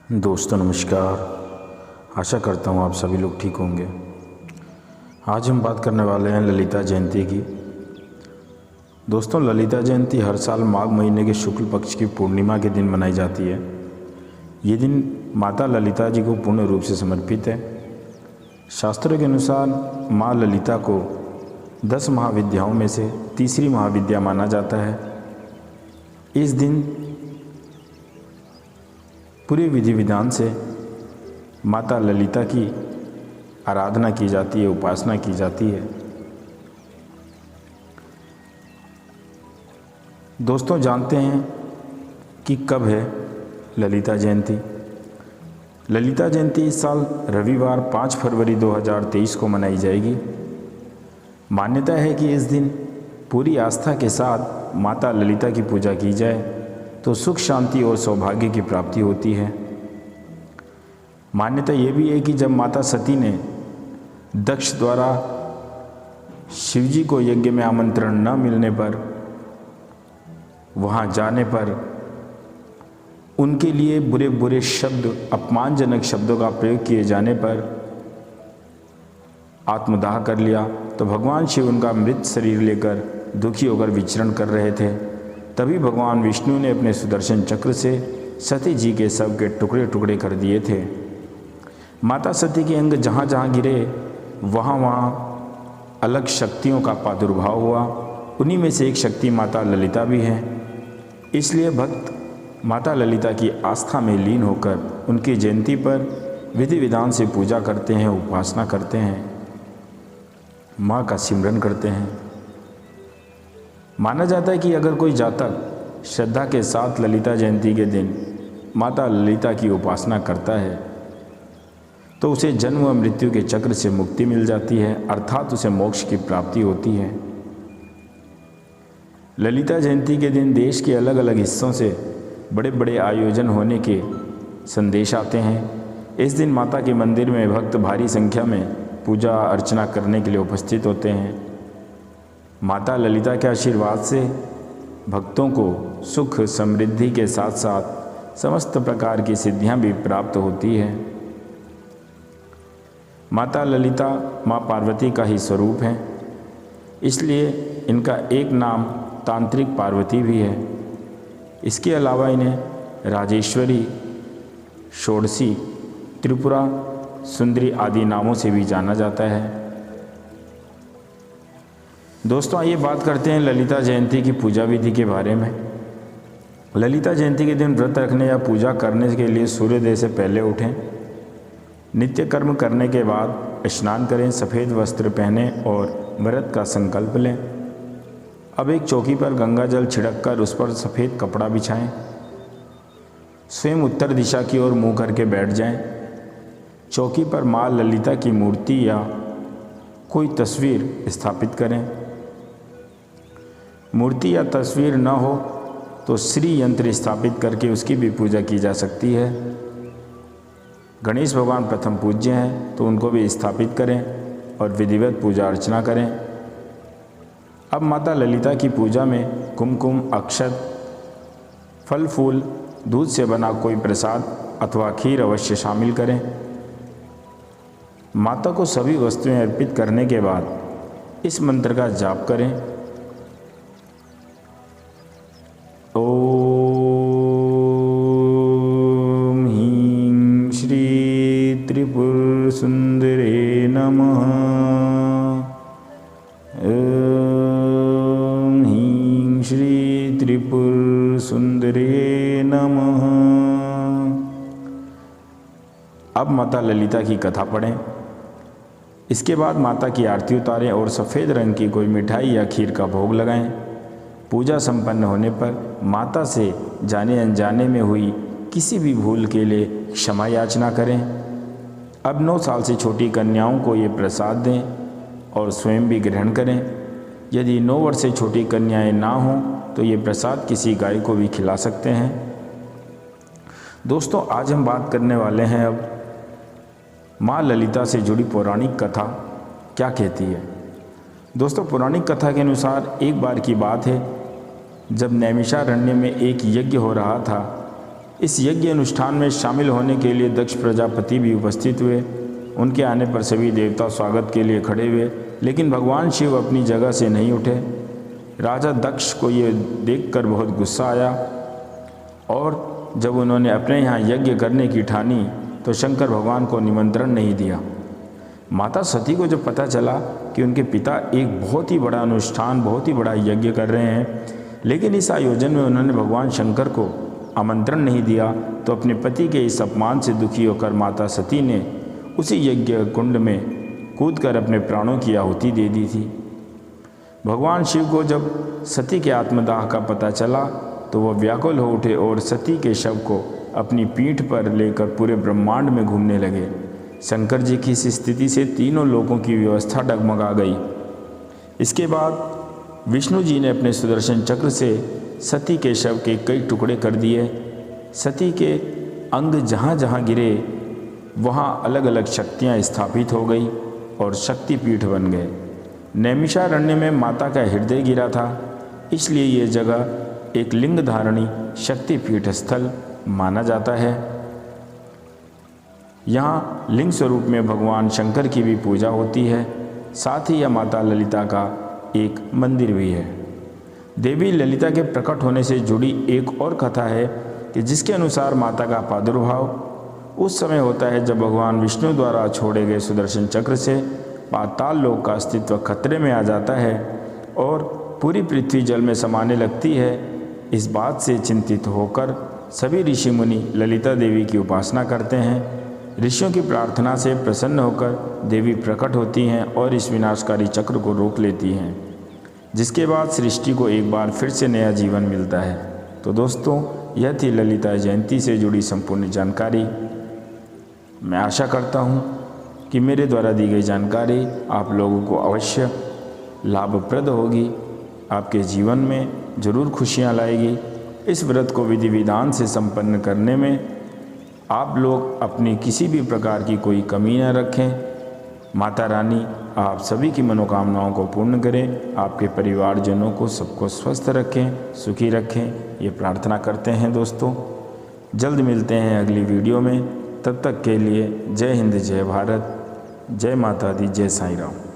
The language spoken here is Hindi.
दोस्तों नमस्कार। आशा करता हूँ आप सभी लोग ठीक होंगे। आज हम बात करने वाले हैं ललिता जयंती की। दोस्तों ललिता जयंती हर साल माघ महीने के शुक्ल पक्ष की पूर्णिमा के दिन मनाई जाती है। ये दिन माता ललिता जी को पूर्ण रूप से समर्पित है। शास्त्रों के अनुसार माँ ललिता को 10 महाविद्याओं में से तीसरी महाविद्या माना जाता है। इस दिन पूरे विधि विधान से माता ललिता की आराधना की जाती है, उपासना की जाती है। दोस्तों जानते हैं कि कब है ललिता जयंती। ललिता जयंती इस साल रविवार 5 फरवरी 2023 को मनाई जाएगी। मान्यता है कि इस दिन पूरी आस्था के साथ माता ललिता की पूजा की जाए तो सुख शांति और सौभाग्य की प्राप्ति होती है। मान्यता ये भी है कि जब माता सती ने दक्ष द्वारा शिवजी को यज्ञ में आमंत्रण न मिलने पर वहाँ जाने पर उनके लिए बुरे बुरे शब्द, अपमानजनक शब्दों का प्रयोग किए जाने पर आत्मदाह कर लिया, तो भगवान शिव उनका मृत शरीर लेकर दुखी होकर विचरण कर रहे थे। तभी भगवान विष्णु ने अपने सुदर्शन चक्र से सती जी के शव के टुकड़े टुकड़े कर दिए थे। माता सती के अंग जहाँ जहाँ गिरे वहाँ वहाँ अलग शक्तियों का प्रादुर्भाव हुआ। उन्हीं में से एक शक्ति माता ललिता भी है। इसलिए भक्त माता ललिता की आस्था में लीन होकर उनकी जयंती पर विधि विधान से पूजा करते हैं, उपासना करते हैं, माँ का सिमरन करते हैं। माना जाता है कि अगर कोई जातक श्रद्धा के साथ ललिता जयंती के दिन माता ललिता की उपासना करता है तो उसे जन्म व मृत्यु के चक्र से मुक्ति मिल जाती है, अर्थात उसे मोक्ष की प्राप्ति होती है। ललिता जयंती के दिन देश के अलग अलग हिस्सों से बड़े बड़े आयोजन होने के संदेश आते हैं। इस दिन माता के मंदिर में भक्त भारी संख्या में पूजा अर्चना करने के लिए उपस्थित होते हैं। माता ललिता के आशीर्वाद से भक्तों को सुख समृद्धि के साथ साथ समस्त प्रकार की सिद्धियां भी प्राप्त होती है। माता ललिता माँ पार्वती का ही स्वरूप है, इसलिए इनका एक नाम तांत्रिक पार्वती भी है। इसके अलावा इन्हें राजेश्वरी, षोडशी, त्रिपुरा सुंदरी आदि नामों से भी जाना जाता है। दोस्तों आइए बात करते हैं ललिता जयंती की पूजा विधि के बारे में। ललिता जयंती के दिन व्रत रखने या पूजा करने के लिए सूर्योदय से पहले उठें। नित्य कर्म करने के बाद स्नान करें, सफ़ेद वस्त्र पहने और व्रत का संकल्प लें। अब एक चौकी पर गंगा जल छिड़क कर उस पर सफ़ेद कपड़ा बिछाएं। स्वयं उत्तर दिशा की ओर मुँह करके बैठ जाएं। चौकी पर माँ ललिता की मूर्ति या कोई तस्वीर स्थापित करें। मूर्ति या तस्वीर न हो तो श्री यंत्र स्थापित करके उसकी भी पूजा की जा सकती है। गणेश भगवान प्रथम पूज्य हैं तो उनको भी स्थापित करें और विधिवत पूजा अर्चना करें। अब माता ललिता की पूजा में कुमकुम, अक्षत, फल फूल, दूध से बना कोई प्रसाद अथवा खीर अवश्य शामिल करें। माता को सभी वस्तुएं अर्पित करने के बाद इस मंत्र का जाप करें। ओम ह्रीं श्री त्रिपुर सुंदरे नमः। ओम ह्रीं श्री त्रिपुर सुंदरे नमः। अब माता ललिता की कथा पढ़ें। इसके बाद माता की आरती उतारें और सफ़ेद रंग की कोई मिठाई या खीर का भोग लगाएं। पूजा संपन्न होने पर माता से जाने अनजाने में हुई किसी भी भूल के लिए क्षमा याचना करें। अब 9 साल से छोटी कन्याओं को ये प्रसाद दें और स्वयं भी ग्रहण करें। यदि 9 वर्ष से छोटी कन्याएं ना हों तो ये प्रसाद किसी गाय को भी खिला सकते हैं। दोस्तों आज हम बात करने वाले हैं अब माँ ललिता से जुड़ी पौराणिक कथा क्या कहती है। दोस्तों पौराणिक कथा के अनुसार एक बार की बात है जब नैमिषारण्य में एक यज्ञ हो रहा था इस यज्ञ अनुष्ठान में शामिल होने के लिए दक्ष प्रजापति भी उपस्थित हुए। उनके आने पर सभी देवता स्वागत के लिए खड़े हुए, लेकिन भगवान शिव अपनी जगह से नहीं उठे। राजा दक्ष को ये देखकर बहुत गुस्सा आया और जब उन्होंने अपने यहाँ यज्ञ करने की ठानी तो शंकर भगवान को निमंत्रण नहीं दिया। माता सती को जब पता चला कि उनके पिता एक बहुत ही बड़ा अनुष्ठान, बहुत ही बड़ा यज्ञ कर रहे हैं, लेकिन इस आयोजन में उन्होंने भगवान शंकर को आमंत्रण नहीं दिया, तो अपने पति के इस अपमान से दुखी होकर माता सती ने उसी यज्ञ कुंड में कूदकर अपने प्राणों की आहुति दे दी थी। भगवान शिव को जब सती के आत्मदाह का पता चला तो वह व्याकुल हो उठे और सती के शव को अपनी पीठ पर लेकर पूरे ब्रह्मांड में घूमने लगे। शंकर जी की इस स्थिति से तीनों लोगों की व्यवस्था डगमगा गई। इसके बाद विष्णु जी ने अपने सुदर्शन चक्र से सती के शव के कई टुकड़े कर दिए। सती के अंग जहाँ जहाँ गिरे वहाँ अलग अलग शक्तियाँ स्थापित हो गई और शक्तिपीठ बन गए। नैमिषारण्य में माता का हृदय गिरा था, इसलिए ये जगह एक लिंग धारणी शक्तिपीठ स्थल माना जाता है। यहाँ लिंग स्वरूप में भगवान शंकर की भी पूजा होती है, साथ ही यह माता ललिता का एक मंदिर भी है। देवी ललिता के प्रकट होने से जुड़ी एक और कथा है कि जिसके अनुसार माता का प्रादुर्भाव उस समय होता है जब भगवान विष्णु द्वारा छोड़े गए सुदर्शन चक्र से पाताल लोक का अस्तित्व खतरे में आ जाता है और पूरी पृथ्वी जल में समाने लगती है। इस बात से चिंतित होकर सभी ऋषि मुनि ललिता देवी की उपासना करते हैं। ऋषियों की प्रार्थना से प्रसन्न होकर देवी प्रकट होती हैं और इस विनाशकारी चक्र को रोक लेती हैं, जिसके बाद सृष्टि को एक बार फिर से नया जीवन मिलता है। तो दोस्तों, यह थी ललिता जयंती से जुड़ी संपूर्ण जानकारी। मैं आशा करता हूँ कि मेरे द्वारा दी गई जानकारी आप लोगों को अवश्य लाभप्रद होगी, आपके जीवन में जरूर खुशियाँ लाएगी। इस व्रत को विधि विधान से संपन्न करने में आप लोग अपनी किसी भी प्रकार की कोई कमी न रखें। माता रानी आप सभी की मनोकामनाओं को पूर्ण करें, आपके परिवारजनों को सबको स्वस्थ रखें, सुखी रखें, ये प्रार्थना करते हैं। दोस्तों, जल्द मिलते हैं अगली वीडियो में। तब तक के लिए जय हिंद, जय भारत, जय माता दी, जय साईं राम।